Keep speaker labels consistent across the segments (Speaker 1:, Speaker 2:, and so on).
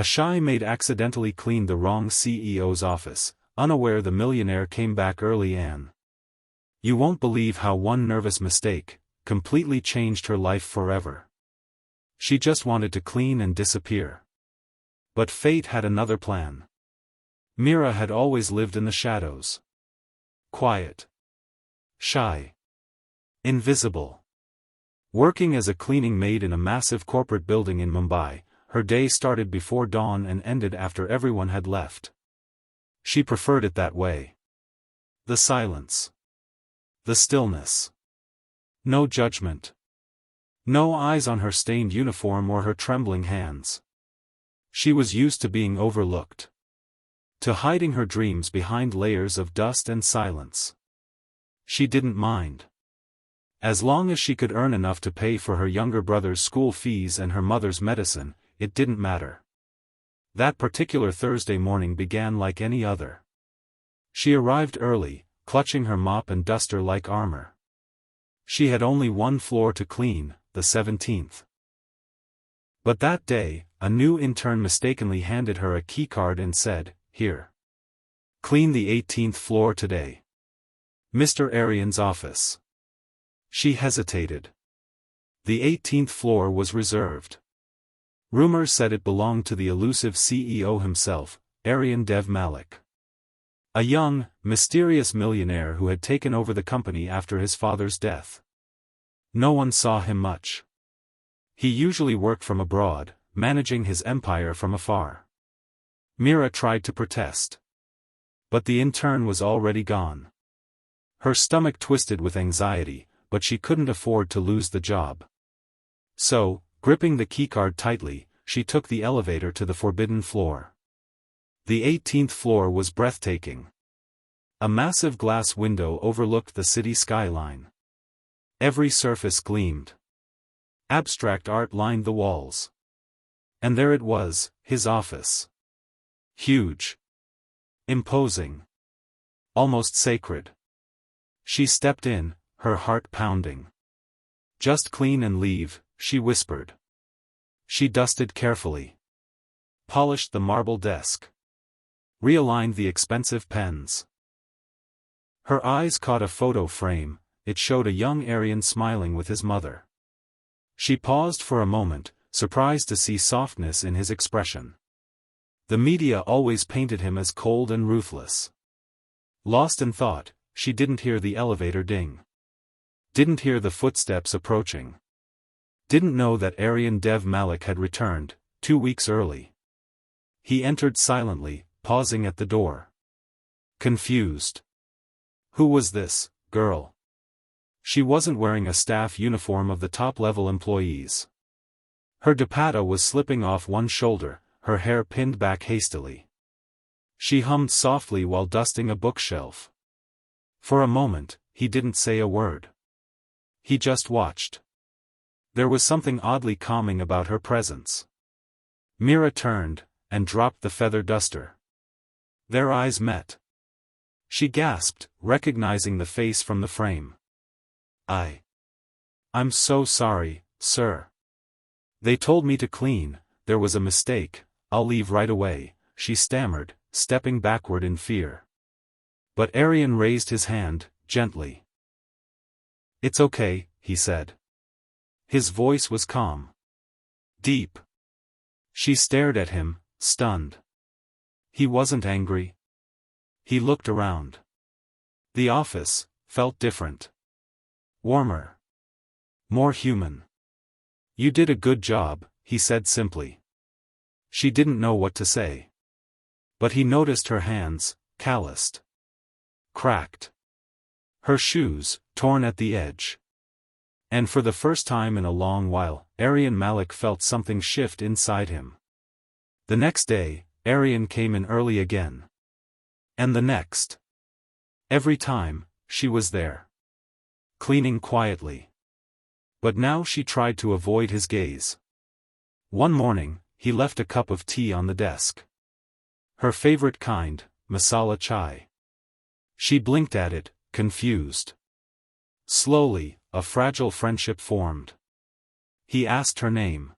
Speaker 1: A shy maid accidentally cleaned the wrong CEO's office, unaware the millionaire came back early. Anne. You won't believe how one nervous mistake completely changed her life forever. She just wanted to clean and disappear. But fate had another plan. Mira had always lived in the shadows. Quiet. Shy. Invisible. Working as a cleaning maid in a massive corporate building in Mumbai, her day started before dawn and ended after everyone had left. She preferred it that way. The silence. The stillness. No judgment. No eyes on her stained uniform or her trembling hands. She was used to being overlooked. To hiding her dreams behind layers of dust and silence. She didn't mind. As long as she could earn enough to pay for her younger brother's school fees and her mother's medicine, it didn't matter. That particular Thursday morning began like any other. She arrived early, clutching her mop and duster like armor. She had only one floor to clean, the 17th. But that day, a new intern mistakenly handed her a keycard and said, "Here. Clean the 18th floor today. Mr. Arian's office." She hesitated. The 18th floor was reserved. Rumors said it belonged to the elusive CEO himself, Arian Dev Malik. A young, mysterious millionaire who had taken over the company after his father's death. No one saw him much. He usually worked from abroad, managing his empire from afar. Mira tried to protest. But the intern was already gone. Her stomach twisted with anxiety, but she couldn't afford to lose the job. So, gripping the keycard tightly, she took the elevator to the forbidden floor. The 18th floor was breathtaking. A massive glass window overlooked the city skyline. Every surface gleamed. Abstract art lined the walls. And there it was, his office. Huge. Imposing. Almost sacred. She stepped in, her heart pounding. "Just clean and leave," she whispered. She dusted carefully. Polished the marble desk. Realigned the expensive pens. Her eyes caught a photo frame. It showed a young Aryan smiling with his mother. She paused for a moment, surprised to see softness in his expression. The media always painted him as cold and ruthless. Lost in thought, she didn't hear the elevator ding. Didn't hear the footsteps approaching. Didn't know that Arian Dev Malik had returned, 2 weeks early. He entered silently, pausing at the door. Confused. Who was this girl? She wasn't wearing a staff uniform of the top-level employees. Her dupatta was slipping off one shoulder, her hair pinned back hastily. She hummed softly while dusting a bookshelf. For a moment, he didn't say a word. He just watched. There was something oddly calming about her presence. Mira turned, and dropped the feather duster. Their eyes met. She gasped, recognizing the face from the frame. I'm so sorry, sir. They told me to clean, there was a mistake, I'll leave right away, she stammered, stepping backward in fear. But Arian raised his hand, gently. It's okay, he said. His voice was calm. Deep. She stared at him, stunned. He wasn't angry. He looked around. The office felt different. Warmer. More human. You did a good job, he said simply. She didn't know what to say. But he noticed her hands, calloused. Cracked. Her shoes, torn at the edge. And for the first time in a long while, Arian Malik felt something shift inside him. The next day, Arian came in early again. And the next. Every time, she was there. Cleaning quietly. But now she tried to avoid his gaze. One morning, he left a cup of tea on the desk. Her favorite kind, masala chai. She blinked at it, confused. Slowly, a fragile friendship formed. He asked her name.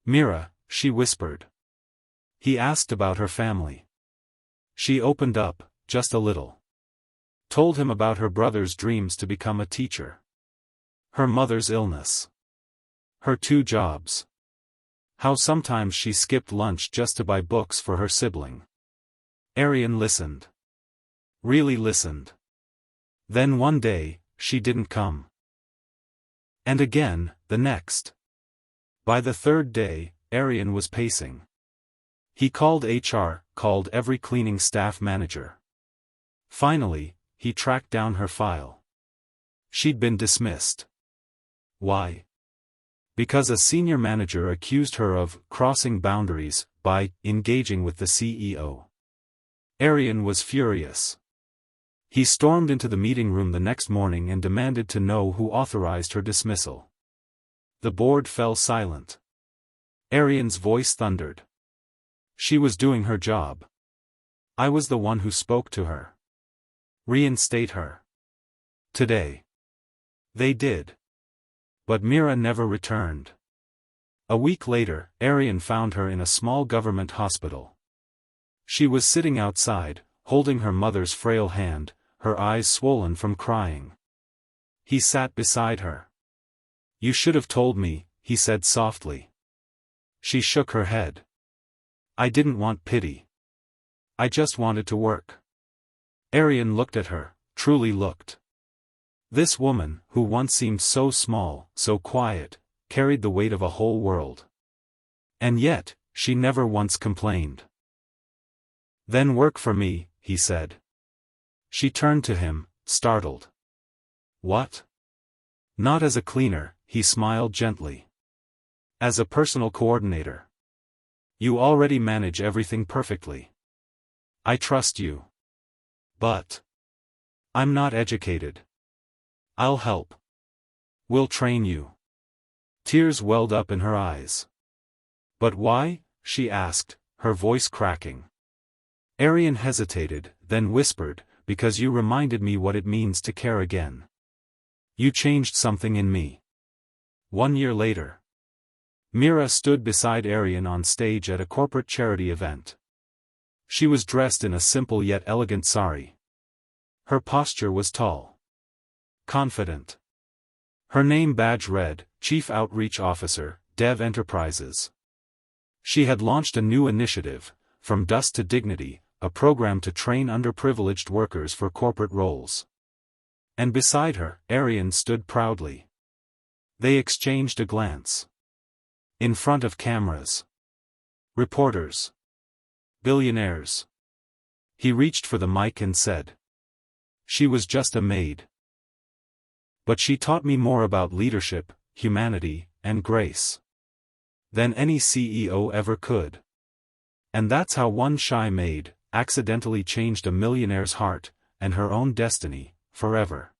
Speaker 1: Mira, she whispered. He asked about her family. She opened up, just a little. Told him about her brother's dreams to become a teacher. Her mother's illness. Her 2 jobs. How sometimes she skipped lunch just to buy books for her sibling. Arian listened. Really listened. Then one day, she didn't come. And again, the next. By the 3rd day, Arian was pacing. He called HR, called every cleaning staff manager. Finally, he tracked down her file. She'd been dismissed. Why? Because a senior manager accused her of crossing boundaries by engaging with the CEO. Arian was furious. He stormed into the meeting room the next morning and demanded to know who authorized her dismissal. The board fell silent. Arian's voice thundered. She was doing her job. I was the one who spoke to her. Reinstate her. Today. They did. But Mira never returned. A week later, Arian found her in a small government hospital. She was sitting outside, holding her mother's frail hand, her eyes swollen from crying. He sat beside her. You should have told me, he said softly. She shook her head. I didn't want pity. I just wanted to work. Arian looked at her, truly looked. This woman, who once seemed so small, so quiet, carried the weight of a whole world. And yet, she never once complained. Then work for me, he said. She turned to him, startled. What? Not as a cleaner, he smiled gently. As a personal coordinator. You already manage everything perfectly. I trust you. But I'm not educated. I'll help. We'll train you. Tears welled up in her eyes. But why? She asked, her voice cracking. Arian hesitated, then whispered, because you reminded me what it means to care again. You changed something in me. 1 year later. Mira stood beside Arian on stage at a corporate charity event. She was dressed in a simple yet elegant sari. Her posture was tall. Confident. Her name badge read, Chief Outreach Officer, Dev Enterprises. She had launched a new initiative, From Dust to Dignity, a program to train underprivileged workers for corporate roles. And beside her, Arian stood proudly. They exchanged a glance. In front of cameras. Reporters. Billionaires. He reached for the mic and said. She was just a maid. But she taught me more about leadership, humanity, and grace than any CEO ever could. And that's how one shy maid accidentally changed a millionaire's heart, and her own destiny, forever.